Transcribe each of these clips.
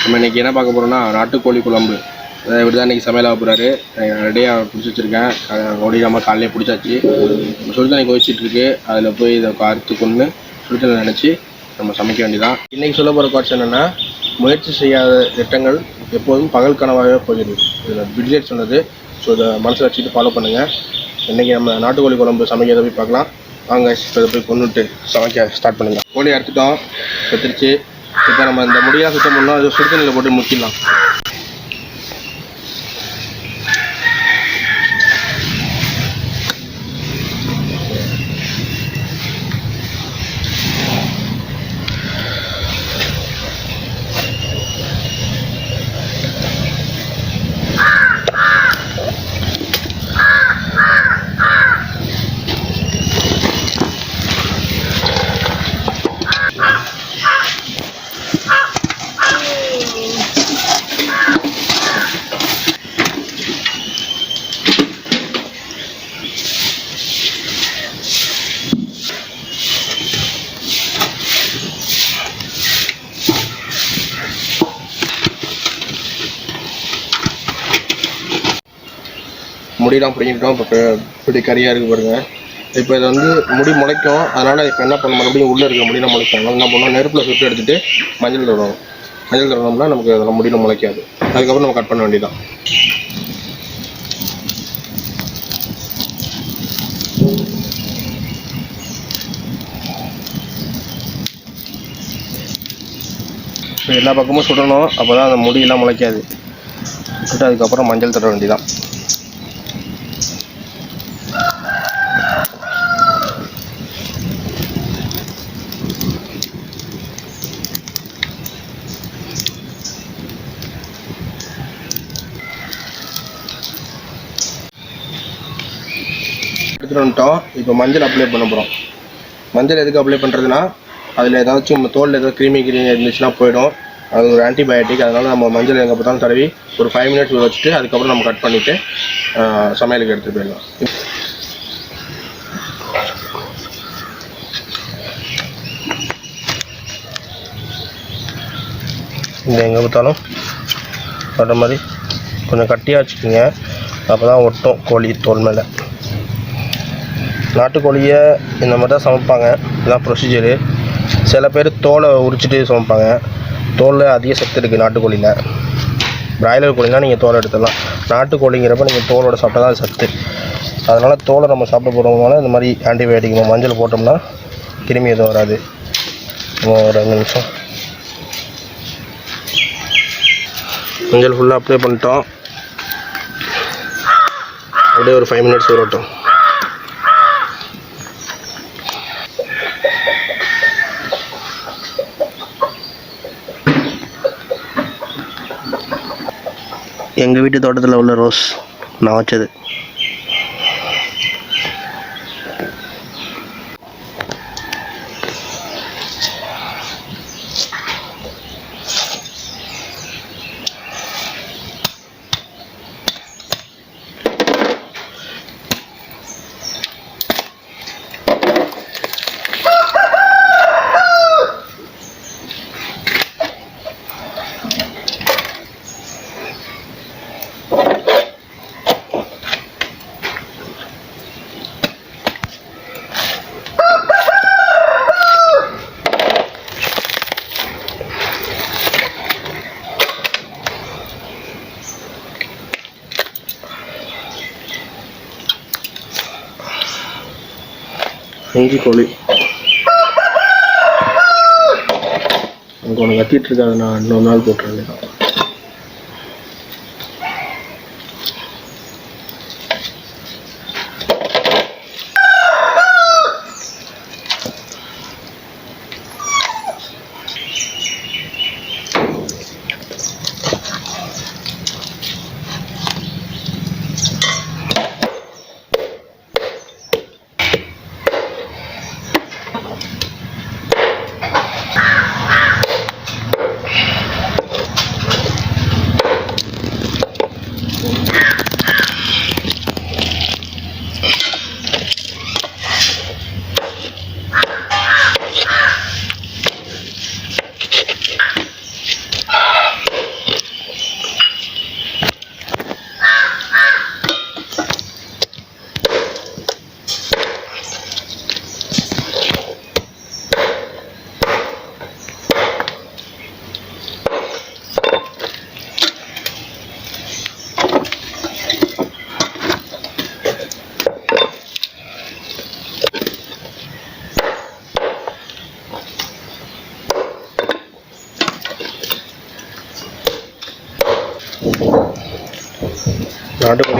நம்ம இன்றைக்கி என்ன பார்க்க போகிறோம்னா நாட்டுக்கோழி குழம்பு. இப்படி தான் இன்றைக்கி சமையல் ஆக போகிறாரு. ரெடியாக பிடிச்சி வச்சுருக்கேன். ஓடி நம்ம காலையிலே பிடிச்சாச்சு. சுடு தண்ணி கொதிச்சிட்ருக்கு. அதில் போய் இதை அறுத்து கொண்டு சுடு தண்ணி நினச்சி நம்ம சமைக்க வேண்டியதான். இன்றைக்கி சொல்ல போகிற காட்சி என்னென்னா, முயற்சி செய்யாத திட்டங்கள் எப்போதும் பகல் கனவாகவே போகிறது. இதில் பிட்ஜெட் சொன்னது. ஸோ இதை மனசில் வச்சுட்டு ஃபாலோ பண்ணுங்கள். இன்றைக்கி நம்ம நாட்டுக்கோழி குழம்பு சமைக்கிறத போய் பார்க்கலாம். வாங்க, இதை போய் கொண்டுட்டு சமைக்க ஸ்டார்ட் பண்ணுங்கள். கோழி அறுத்துட்டோம், செத்துருச்சு. இப்போ நம்ம இந்த முடியாக சுத்தம் பண்ணோம். அது சுடு தண்ணியில் போட்டு முக்கிடலாம். முடியெல்லாம் பிடிங்கிட்டோம். இப்போ இப்படி கறியாக இருக்குது பாருங்கள். இப்போ இதை வந்து முடி முளைக்கும். அதனால் இப்போ என்ன பண்ண மறுபடியும் உள்ளே இருக்க முடியெல்லாம் முளைக்கும். அதனால் என்ன பண்ணோம், நெருப்பில் சுட்டு எடுத்துகிட்டு மஞ்சள் தடவணும். மஞ்சள் தடவணும்னா நமக்கு அதெல்லாம் முடியெல்லாம் முளைக்காது. அதுக்கப்புறம் நம்ம கட் பண்ண வேண்டியதான். எல்லா பக்கமும் சுடணும். அப்போ தான் அந்த முடியெல்லாம் முளைக்காது. சுட்டு அதுக்கப்புறம் மஞ்சள் தடவ வேண்டியதான். எடுத்துகிட்டு வந்துட்டோம். இப்போ மஞ்சள் அப்ளை பண்ண போகிறோம். மஞ்சள் எதுக்கு அப்ளை பண்ணுறதுன்னா, அதில் ஏதாச்சும் தோலில் ஏதாவது கிருமி இருந்துச்சுன்னா போயிடும். அது ஒரு ஆன்டிபயோட்டிக். அதனால் நம்ம மஞ்சள் எங்கே பார்த்தாலும் தடவி ஒரு 5 மினிட்ஸ் வச்சுட்டு அதுக்கப்புறம் நம்ம கட் பண்ணிவிட்டு சமையலுக்கு எடுத்துகிட்டு போயிடலாம். இந்த எங்கே பார்த்தாலும் வர மாதிரி கொஞ்சம் கட்டியாக வச்சுக்கோங்க. அப்போ தான் ஒட்டும் கோழி தோல் மேலே. நாட்டுக்கோழியை இந்த மாதிரி தான் சமைப்பாங்க. இதுதான் ப்ரொசீஜரு. சில பேர் தோலை உரிச்சிட்டு சமைப்பாங்க. தோலில் அதிக சத்து இருக்குது நாட்டுக்கோழியில். பிராய்லர் கோழினா நீங்கள் தோலை எடுத்துடலாம். நாட்டுக்கோழிங்கிறப்ப நீங்கள் தோலோட சாப்பிட்டா தான் சத்து. அதனால் தோலை நம்ம சாப்பிட போகிறவங்கனால இந்த மாதிரி ஆன்டிபயோட்டிக் மஞ்சள் போட்டோம்னா கிருமி எதுவும் வராது. ஒரு 2 நிமிஷம் மஞ்சள் ஃபுல்லாக அப்ளை பண்ணிட்டோம். அப்படியே ஒரு 5 மினிட்ஸ் வரட்டும். எங்கள் வீட்டு தோட்டத்தில் உள்ள ரோஸ் நான் வச்சது. இஞ்சி கோழி அங்கே ஒன்று கத்திட்டு இருக்காது. நான் இன்னொரு நாள் போட்டுருந்தேன்.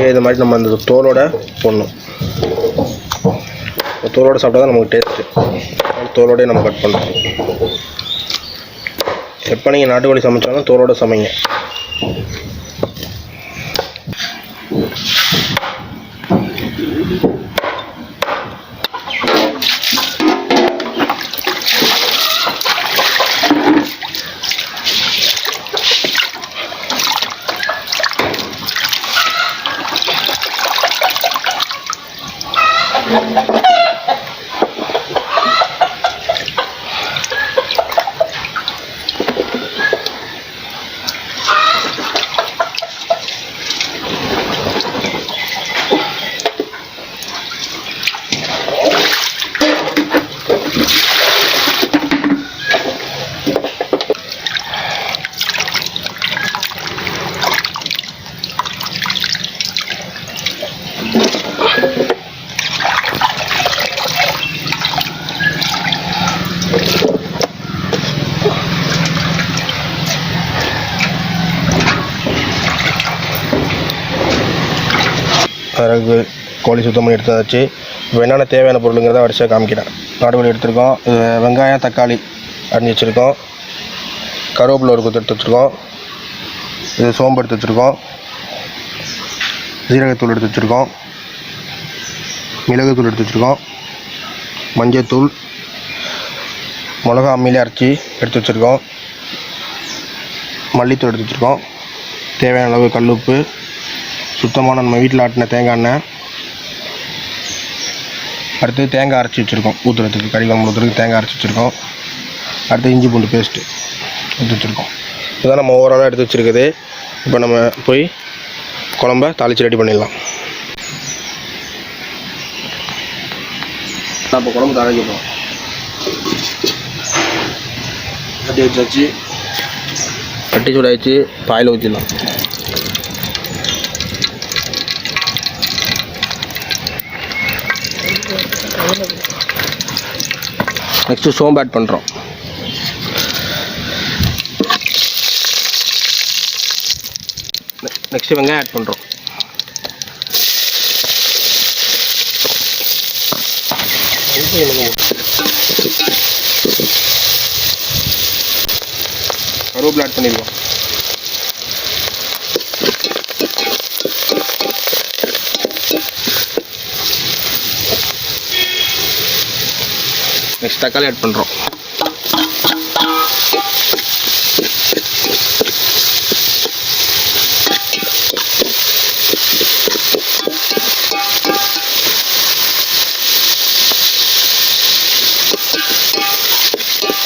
இது மாதிரி நம்ம அந்த தோலோட போடணும். தோலோடு சாப்பிட்டா தான் நமக்கு டேஸ்ட்டு. தோலோடய நம்ம கட் பண்ணுறோம். எப்போ நீங்கள் நாட்டுக்கோழி சமைச்சாலும் தோலோடு சமைங்க. பிறகு கோழி சுத்தம் பண்ணி எடுத்தாச்சு. இப்போ என்னென்ன தேவையான பொருளுங்கிறத வரிசையாக காமிக்கிறேன். நாட்டுக்கோழி எடுத்துருக்கோம். வெங்காயம் தக்காளி அரிஞ்சு வச்சுருக்கோம். கருவேப்பிலை ஒரு கொத்து எடுத்து வச்சுருக்கோம். இது சோம்பு எடுத்து வச்சுருக்கோம். ஜீரகத்தூள் எடுத்து வச்சுருக்கோம். மிளகுத்தூள் எடுத்து வச்சுருக்கோம். மஞ்சத்தூள், மிளகா அம்மியிலே அரைச்சி எடுத்து வச்சுருக்கோம். மல்லித்தூள் எடுத்து வச்சுருக்கோம். தேவையான அளவு கல் உப்பு, சுத்தமான நம்ம வீட்டில் ஆட்டின தேங்காய் எண்ணெய், அடுத்து தேங்காய் அரைச்சி வச்சுருக்கோம் ஊற்றுறதுக்கு, கறி குழம்பு ஊற்றுறதுக்கு தேங்காய் அரைச்சி வச்சுருக்கோம். அடுத்து இஞ்சி பூண்டு பேஸ்ட்டு எடுத்து வச்சுருக்கோம். இதுதான் நம்ம ஓவராலாக எடுத்து வச்சுருக்குது. இப்போ நம்ம போய் குழம்ப தாளித்து ரெடி பண்ணிடலாம். இப்போ குழம்பு தாளிக்கிறோம். கட்டி வச்சாச்சு. கட்டி சூடாச்சு. பாயில் ஊற்றிடலாம். நெக்ஸ்ட்டு சோம்பு ஆட் பண்ணுறோம். நெக்ஸ்ட்டு வெங்காயம் ஆட் பண்ணுறோம். கருவேப்பிலை ஆட் பண்ணிடுவோம். நெக்ஸ்ட் தக்காளி ஆட் பண்ணுறோம்.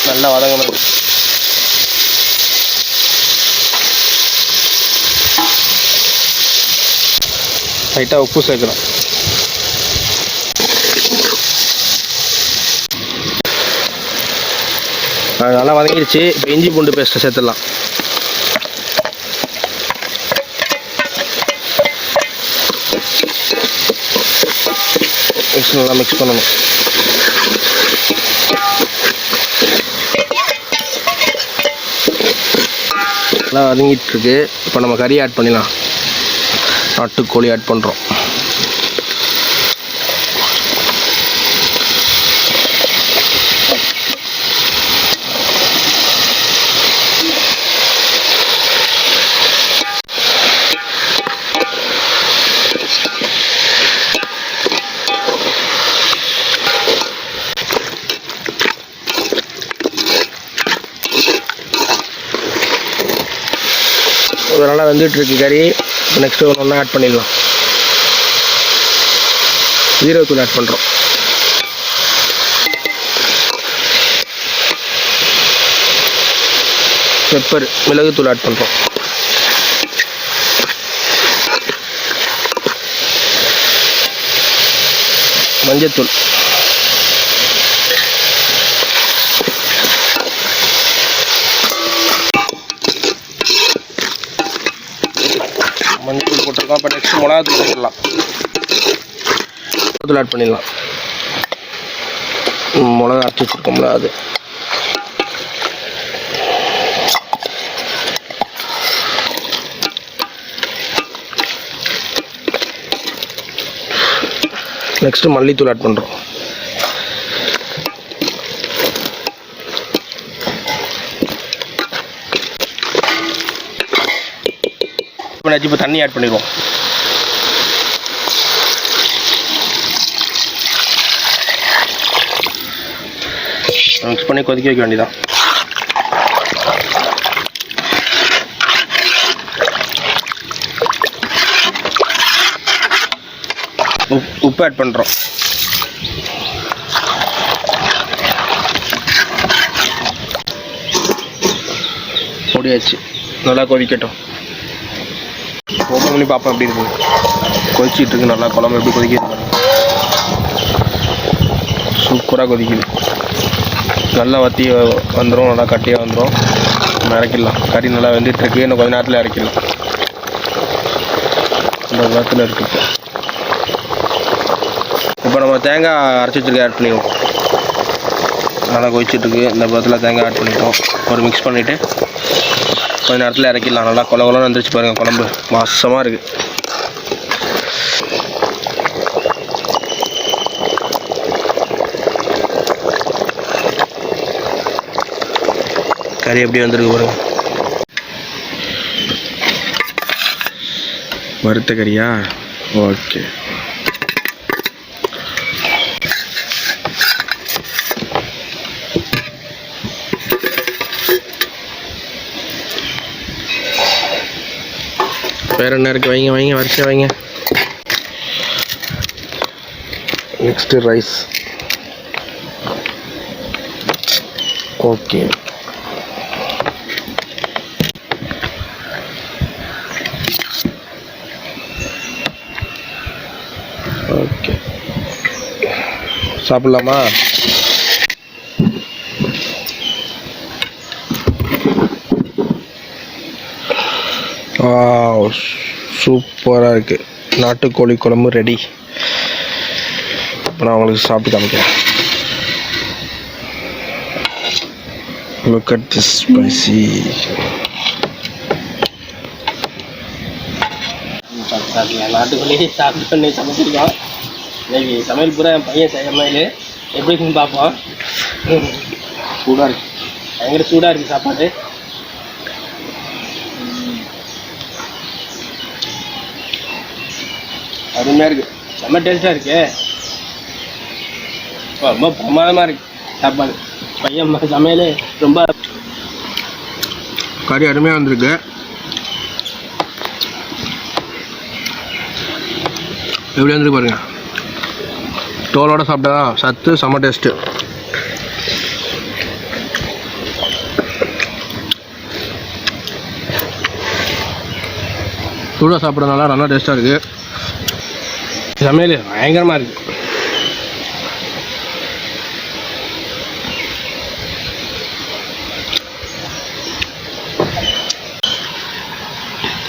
நல்லா வதங்கணும். லைட்டாக உப்பு சேர்க்குறோம். நல்லா வதங்கிடுச்சு. இப்போ இஞ்சி பூண்டு பேஸ்ட்டை சேர்த்துடலாம். நல்லா மிக்ஸ் பண்ணணும். நல்லா வதங்கிட்டு இருக்கு. இப்போ நம்ம கறி ஆட் பண்ணிடலாம். நாட்டுக்கோழி ஆட் பண்ணுறோம். நல்லா வந்துட்டுருக்கு கறி. நெக்ஸ்ட்டு ஒன்று ஆட் பண்ணிடலாம். ஜீரகத்தூள் ஆட் பண்ணுறோம். பெப்பர், மிளகுத்தூள் ஆட் பண்ணுறோம். மஞ்சத்தூள், மஞ்சள் போட்டிருக்கோம். இப்போ நெக்ஸ்ட் மிளகாத்தூள் போட்டுடலாம். மிளகாத்தூள் ஆட் பண்ணிடலாம். மிளகா அரைச்சி வச்சுருக்கோம்ல அது. நெக்ஸ்ட்டு மல்லித்தூள் ஆட் பண்ணுறோம். இப்போ தண்ணி ஆட் பண்ணிடுவோம். மிக்ஸ் பண்ணி கொதிக்க வைக்க வேண்டியதான். உப்பு ஆட் பண்ணுறோம். பொடியாச்சு. நல்லா கொதிக்கட்டும். ஓப்பன் பண்ணி பார்ப்போம் எப்படி இருக்குது. கொதிச்சிட்டு இருக்கு நல்லா. குழம்பு எப்படி கொதிக்கிது. சூப்பராக கொதிக்குது. நல்லா வற்றி வந்துடும். நல்லா கட்டியாக வந்துடும். நம்ம இறக்கிடலாம். கறி நல்லா வெந்துட்டுருக்கு. இன்னும் கொஞ்ச நேரத்தில் இறக்கிடலாம். இந்த நேரத்தில் இருக்குது. இப்போ நம்ம தேங்காய் அரைச்சி வச்சுருக்க ஆட் பண்ணிடுவோம். நல்லா கொதிச்சிட்ருக்கு. இந்த பதத்தில் தேங்காய் ஆட் பண்ணிட்டோம். ஒரு மிக்ஸ் பண்ணிவிட்டு கொஞ்ச நேரத்தில் இறக்கிடலாம். நல்லா கொல கொலன்னு வந்துருச்சு பாருங்கள். குழம்பு வாசமாக இருக்குது. கறி எப்படி வந்திருக்கு பாருங்க. வறுத்த கறியா? ஓகே. வேறு என்ன இருக்குது? வைங்க வைங்க, வரிசையாக வைங்க. Next rice. ஓகே. ஓகே, சாப்பிட்லாமா? சூப்பராக இருக்குது. நாட்டுக்கோழி குழம்பு ரெடி. இப்போ நான் உங்களுக்கு சாப்பிட்டு காமிக்கிறேன். Look at this spicy. நாட்டுக்கோழி சாப்பிட்டு பண்ணி சமைச்சிருக்கோம். இன்னைக்கு சமையல் பூரா என் பையன் சமையல் எப்படி இருக்குன்னு பார்ப்போம். சூடாக இருக்குது. பயங்கர சூடாக இருக்குது சாப்பாடு. அருமையாக இருக்குது. செம்ம டேஸ்ட்டாக இருக்கு. ரொம்ப பிரமாதமாக இருக்குது சாப்பாடு. பையன் சமையல் ரொம்ப கறி அருமையாக வந்திருக்கு. எப்படி வந்துருக்கு பாருங்க. தோலோடு சாப்பிட்டா சத்து செம்ம டேஸ்ட்டு. சூடாக சாப்பிட்றதுனால நல்லா டேஸ்ட்டாக இருக்குது. சமையல் பயங்கரமாக இருக்குது.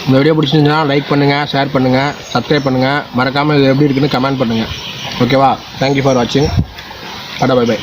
இந்த வீடியோ பிடிச்சிருந்துச்சுன்னா லைக் பண்ணுங்கள், ஷேர் பண்ணுங்கள், சப்ஸ்கிரைப் பண்ணுங்கள். மறக்காமல் இது எப்படி இருக்குன்னு கமெண்ட் பண்ணுங்கள். ஓகேவா? தேங்க்யூ ஃபார் வாட்சிங். டாடா, பை பை.